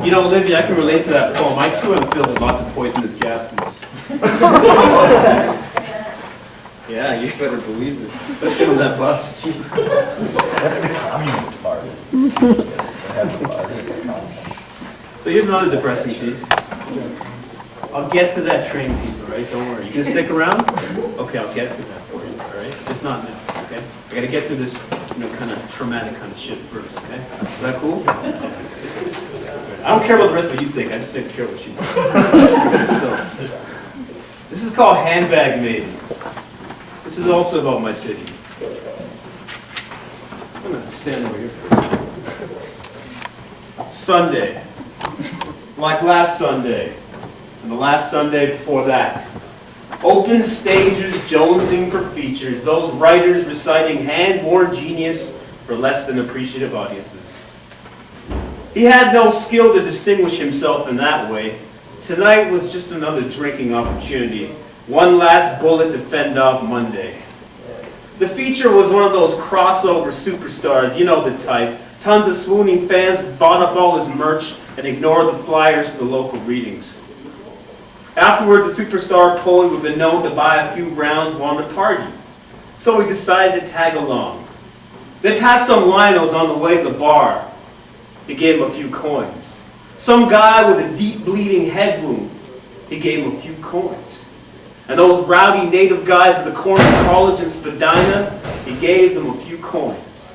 You know, Olivia, I can relate to that poem. I too am filled with lots of poisonous gases. Yeah, you better believe it. Especially on that bus. Jesus. That's the Communist Party. They have the party of the communists. So here's another depressing piece. I'll get to that train piece, all right? Don't worry. You gonna stick around? Okay, I'll get to that for you, all right? Just not now, okay? I gotta get through this, kind of traumatic kind of shit first, okay? Is that cool? I don't care what the rest of you think. I just don't care what you think. So, this is called Handbag Maiden. This is also about my city. I'm gonna stand over here first. Sunday. Like last Sunday. And the last Sunday before that. Open stages jonesing for features, those writers reciting hand-worn genius for less than appreciative audiences. He had no skill to distinguish himself in that way. Tonight was just another drinking opportunity. One last bullet to fend off Monday. The feature was one of those crossover superstars, you know the type. Tons of swooning fans bought up all his merch and ignored the flyers for the local readings. Afterwards, the superstar poet who had been known to buy a few rounds wanted to party. So he decided to tag along. They passed some winos on the way to the bar. He gave him a few coins. Some guy with a deep bleeding head wound. He gave him a few coins. And those rowdy native guys at the corner college in Spadina, he gave them a few coins.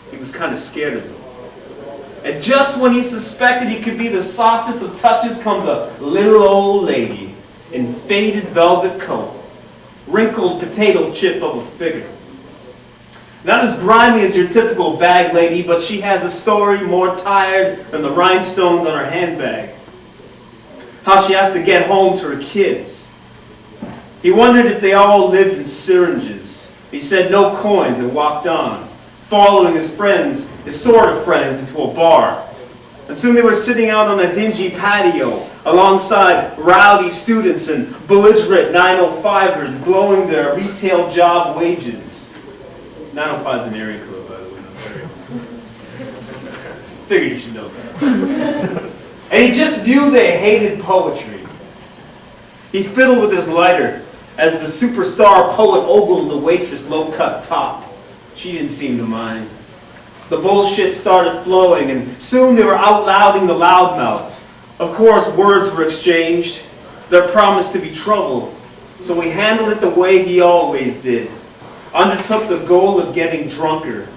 He was kind of scared of them. And just when he suspected he could be the softest of touches comes a little old lady in faded velvet coat, wrinkled potato chip of a figure. Not as grimy as your typical bag lady, but she has a story more tired than the rhinestones on her handbag. How she has to get home to her kids. He wondered if they all lived in syringes. He said no coins and walked on, following his friends, his sort of friends, into a bar. And soon they were sitting out on a dingy patio alongside rowdy students and belligerent 905ers blowing their retail job wages. 905 is an area code, by the way, in Ontario. Figured you should know that. And he just knew they hated poetry. He fiddled with his lighter as the superstar poet ogled the waitress low-cut top. She didn't seem to mind. The bullshit started flowing, and soon they were out-louding the loudmouths. Of course, words were exchanged. There promised to be trouble, so he handled it the way he always did. Undertook the goal of getting drunker.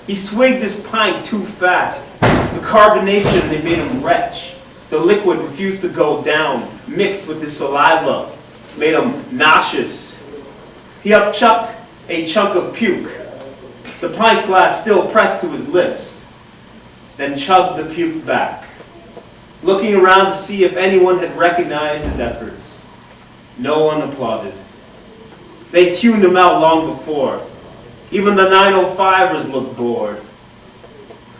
He swigged his pint too fast. The carbonation had made him retch. The liquid refused to go down, mixed with his saliva, made him nauseous. He upchucked a chunk of puke, the pint glass still pressed to his lips, then chugged the puke back, looking around to see if anyone had recognized his efforts. No one applauded. They tuned him out long before. Even the 905ers looked bored.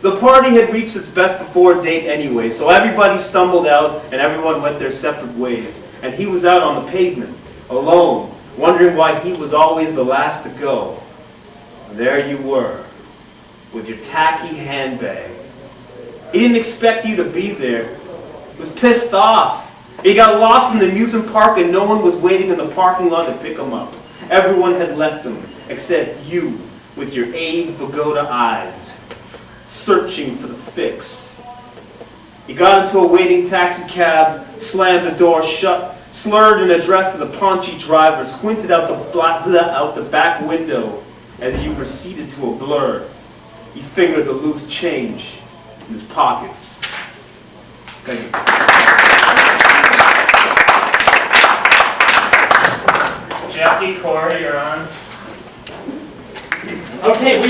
The party had reached its best before date anyway, so everybody stumbled out and everyone went their separate ways. And he was out on the pavement, alone, wondering why he was always the last to go. And there you were, with your tacky handbag. He didn't expect you to be there. He was pissed off. He got lost in the amusement park and no one was waiting in the parking lot to pick him up. Everyone had left him, except you, with your Abe Vigoda eyes, searching for the fix. He got into a waiting taxi cab, slammed the door shut, slurred an address to the paunchy driver, squinted out the back window as you receded to a blur. He fingered the loose change in his pockets. Thank you. Jackie, Corey, you're on. Okay,